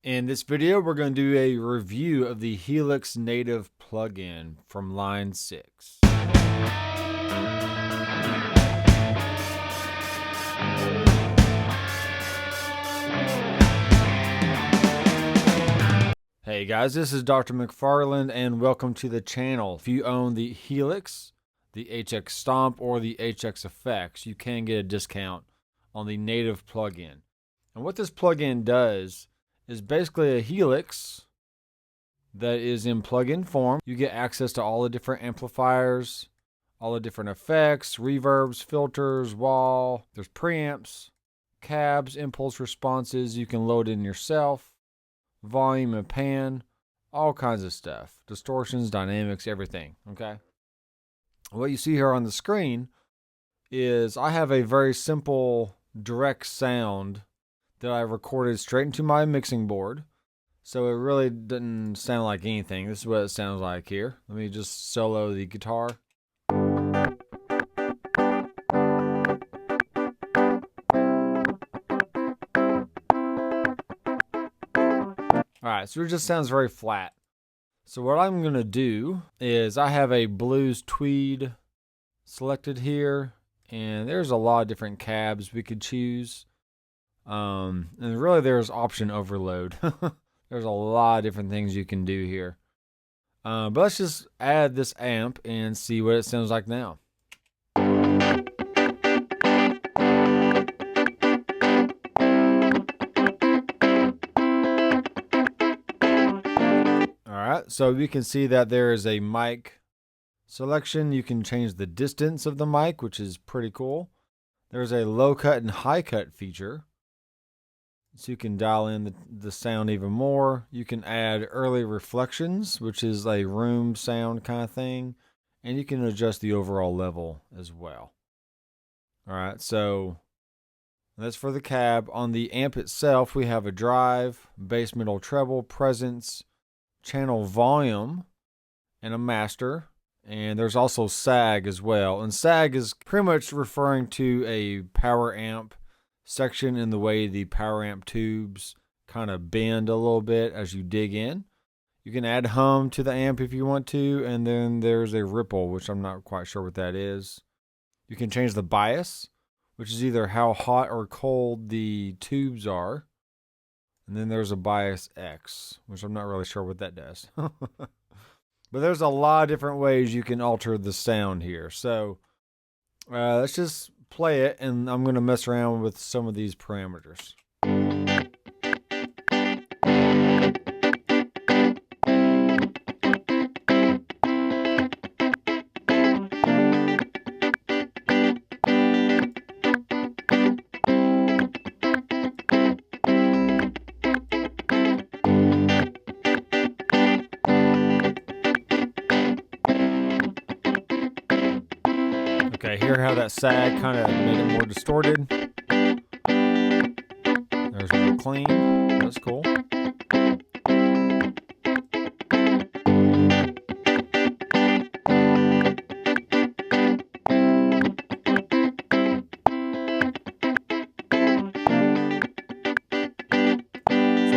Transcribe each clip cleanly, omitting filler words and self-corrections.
In this video, we're going to do a review of the Helix native plugin from line 6. Hey guys, this is Dr. McFarland and welcome to the channel. If you own the Helix, the HX Stomp, or the HX Effects, you can get a discount on the native plugin. And what this plugin does is basically a Helix that is in plugin form. You get access to all the different amplifiers, all the different effects, reverbs, filters, wall. There's preamps, cabs, impulse responses. You can load in yourself, volume and pan, all kinds of stuff. Distortions, dynamics, everything, okay? What you see here on the screen is I have a very simple direct sound that I recorded straight into my mixing board. So it really didn't sound like anything. This is what it sounds like here. Let me just solo the guitar. Alright, so it just sounds very flat. So what I'm going to do is I have a blues tweed selected here. And there's a lot of different cabs we could choose. And really there's option overload. There's a lot of different things you can do here. But let's just add this amp and see what it sounds like now. Alright, so we can see that there is a mic selection. You can change the distance of the mic, which is pretty cool. There's a low cut and high cut feature. So you can dial in the sound even more. You can add early reflections, which is a room sound kind of thing. And you can adjust the overall level as well. Alright, so that's for the cab. On the amp itself, we have a drive, bass, middle, treble, presence, channel volume, and a master. And there's also sag as well. And sag is pretty much referring to a power amp section in the way the power amp tubes kind of bend a little bit as you dig in. You can add hum to the amp if you want to, and then there's a ripple, which I'm not quite sure what that is. You can change the bias, which is either how hot or cold the tubes are. And then there's a bias X, which I'm not really sure what that does. But there's a lot of different ways you can alter the sound here. So let's just play it, and I'm going to mess around with some of these parameters. Okay, hear how that sag kind of made it more distorted. There's more clean. That's cool. So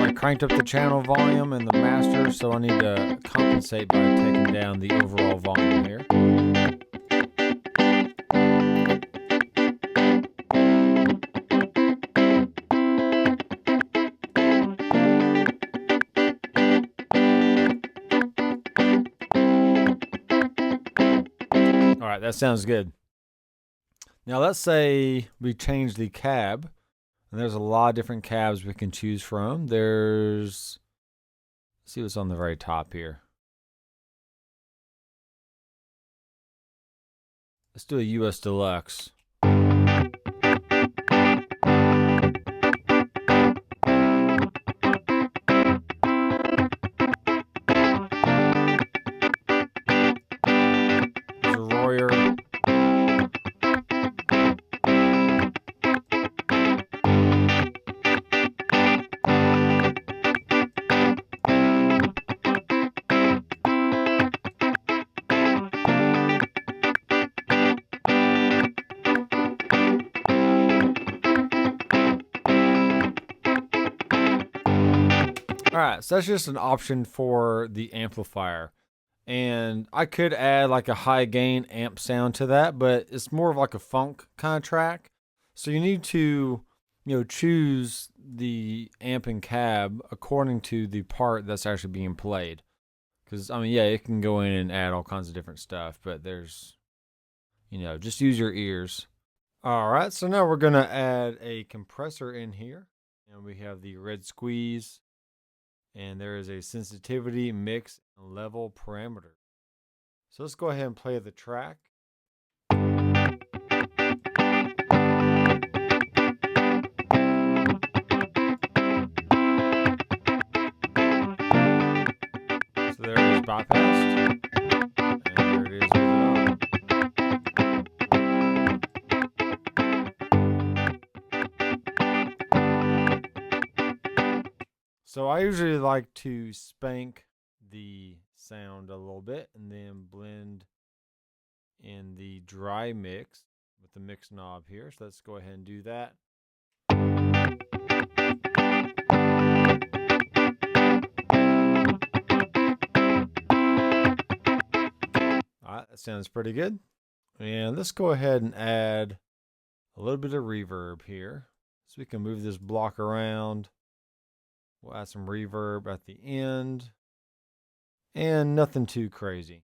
I cranked up the channel volume and the master, so I need to compensate by taking down the overall volume here. Alright, that sounds good. Now let's say we change the cab. And there's a lot of different cabs we can choose from. Let's see what's on the very top here. Let's do a US Deluxe. Alright, so that's just an option for the amplifier. And I could add like a high gain amp sound to that, but it's more of like a funk kind of track. So you need to, choose the amp and cab according to the part that's actually being played. Because, yeah, it can go in and add all kinds of different stuff, but there's, just use your ears. All right, so now we're going to add a compressor in here. And we have the red squeeze. And there is a sensitivity, mix, and level parameter. So let's go ahead and play the track. So there it is bypassed. And there it is with it on. So I usually like to spank the sound a little bit and then blend in the dry mix with the mix knob here. So let's go ahead and do that. All right, that sounds pretty good. And let's go ahead and add a little bit of reverb here. So we can move this block around. We'll add some reverb at the end. And nothing too crazy.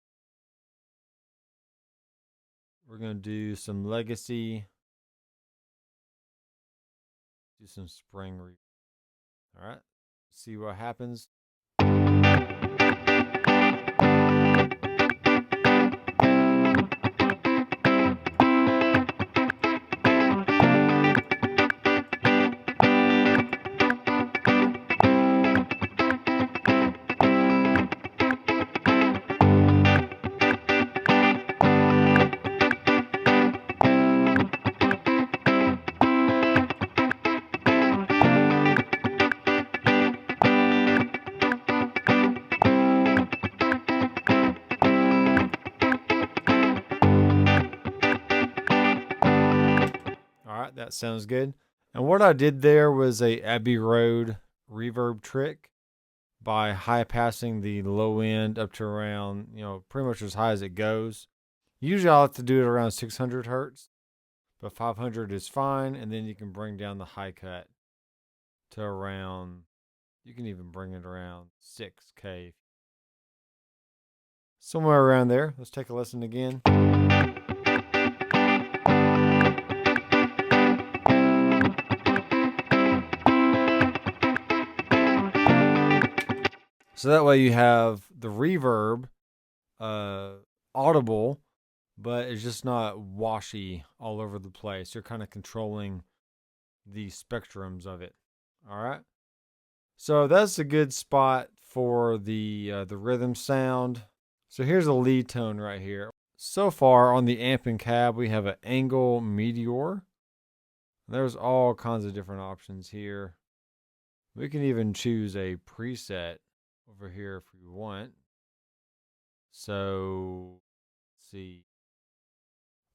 We're going to do some legacy. Do some spring reverb. All right. See what happens. That sounds good. And what I did there was a Abbey Road reverb trick by high passing the low end up to around, pretty much as high as it goes. Usually I like to do it around 600 hertz, but 500 is fine. And then you can bring down the high cut to around, you can even bring it around 6K. Somewhere around there. Let's take a listen again. So that way you have the reverb audible, but it's just not washy all over the place. You're kind of controlling the spectrums of it. All right. So that's a good spot for the rhythm sound. So here's a lead tone right here. So far on the amp and cab, we have an angle meteor. There's all kinds of different options here. We can even choose a preset over here if we want. So let's see.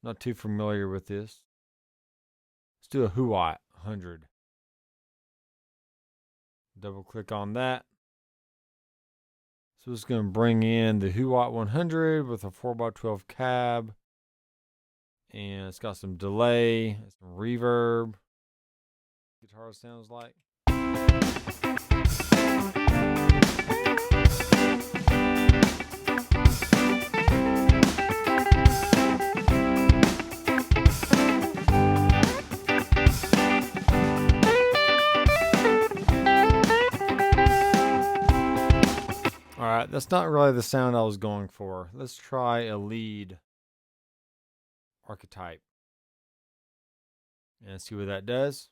Not too familiar with this. Let's do a Huat 100. Double click on that. So it's going to bring in the Huat 100 with a 4x12 cab. And it's got some delay, some reverb. Guitar sounds like. Alright, that's not really the sound I was going for. Let's try a lead archetype and see what that does.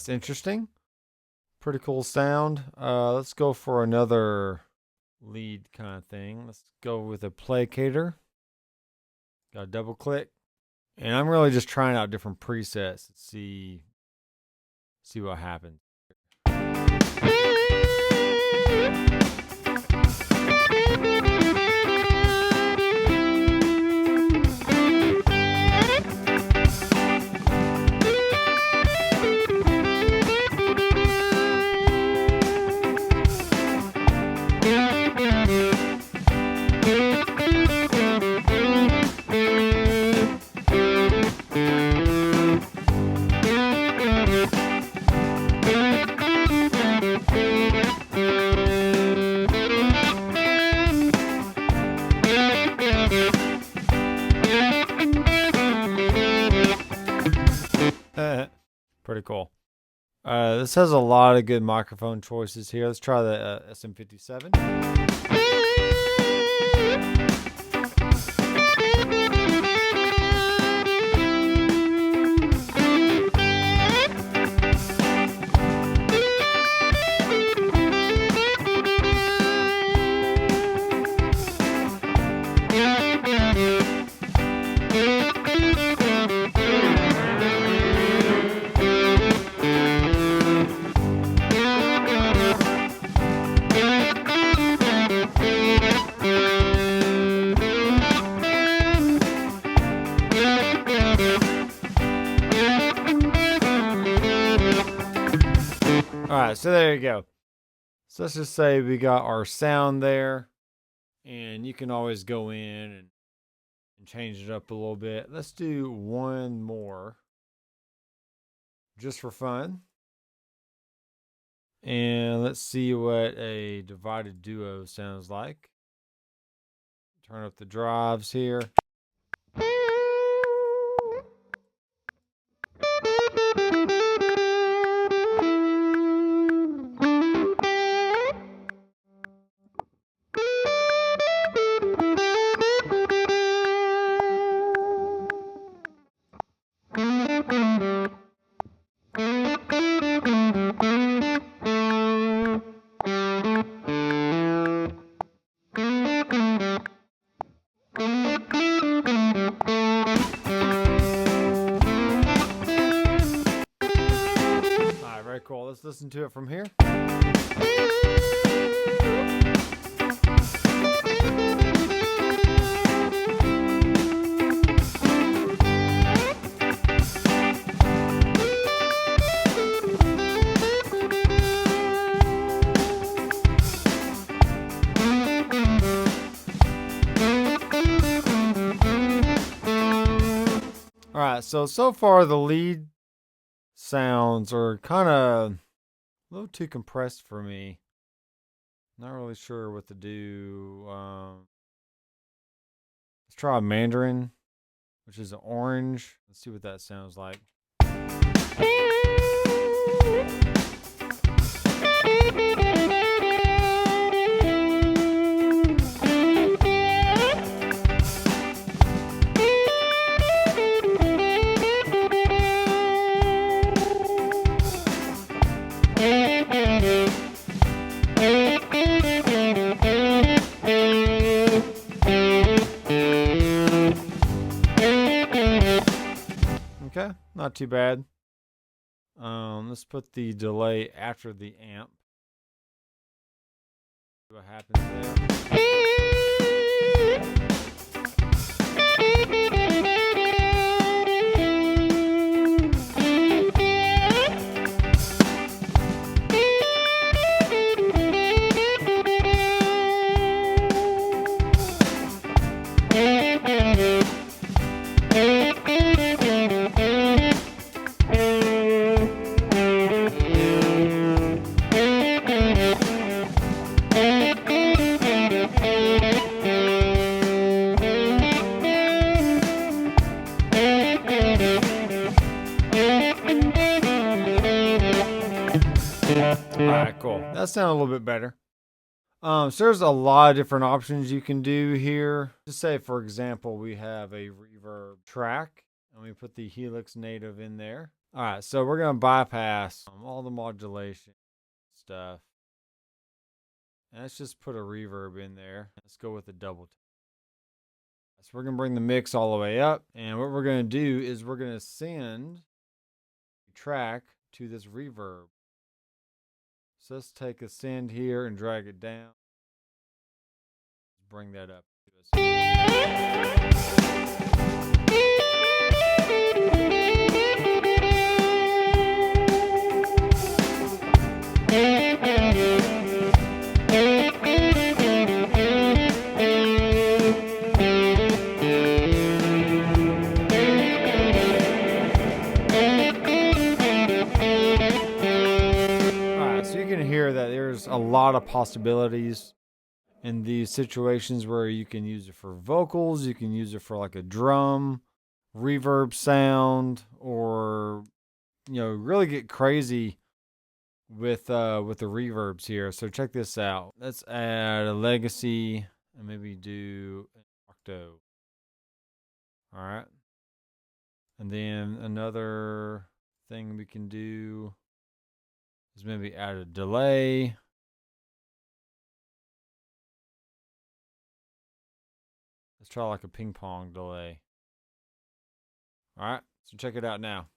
That's interesting. Pretty cool sound. Let's go for another lead kind of thing. Let's go with a placator. Got to double click. And I'm really just trying out different presets to see what happens. Pretty cool. This has a lot of good microphone choices here. Let's try the SM57. Alright, so there you go. So let's just say we got our sound there, and you can always go in and change it up a little bit. Let's do one more just for fun. And let's see what a divided duo sounds like. Turn up the drives here. Very cool. Let's listen to it from here. All right, so far the lead sounds are kind of a little too compressed for me. Not really sure what to do. Let's try a Mandarin, which is an orange. Let's see what that sounds like. Okay, not too bad. Let's put the delay after the amp. See what happens there. Alright, cool. That sounded a little bit better. So there's a lot of different options you can do here. Just say, for example, we have a reverb track and we put the Helix native in there. All right, so we're going to bypass all the modulation stuff. And let's just put a reverb in there. Let's go with a double tap. So we're going to bring the mix all the way up. And what we're going to do is we're going to send the track to this reverb. So let's take a send here and drag it down. Bring that up to us. That there's a lot of possibilities in these situations where you can use it for vocals, you can use it for like a drum, reverb sound, or really get crazy with the reverbs here. So check this out. Let's add a legacy and maybe do an octo. All right. And then another thing we can do is maybe add a delay. Let's try like a ping pong delay. All right, so check it out now.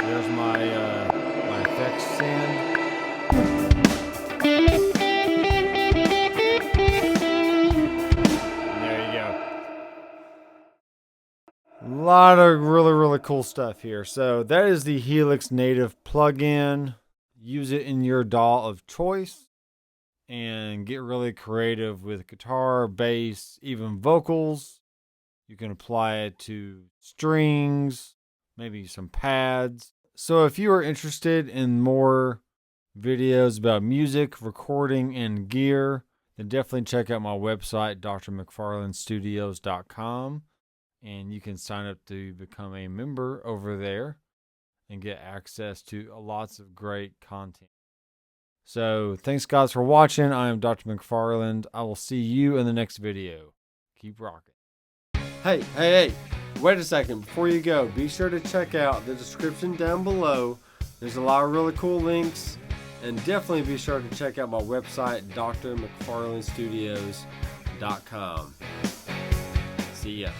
There's my effects sand. There you go. A lot of really cool stuff here. So that is the Helix native plugin. Use it in your DAW of choice and get really creative with guitar, bass, even vocals. You can apply it to strings, maybe some pads. So if you are interested in more videos about music, recording, and gear, then definitely check out my website, drmcfarlandstudios.com. And you can sign up to become a member over there and get access to lots of great content. So thanks guys for watching. I am Dr. McFarland. I will see you in the next video. Keep rocking. Hey, wait a second. Before you go, be sure to check out the description down below. There's a lot of really cool links. And definitely be sure to check out my website, drmcfarlandstudios.com. See ya.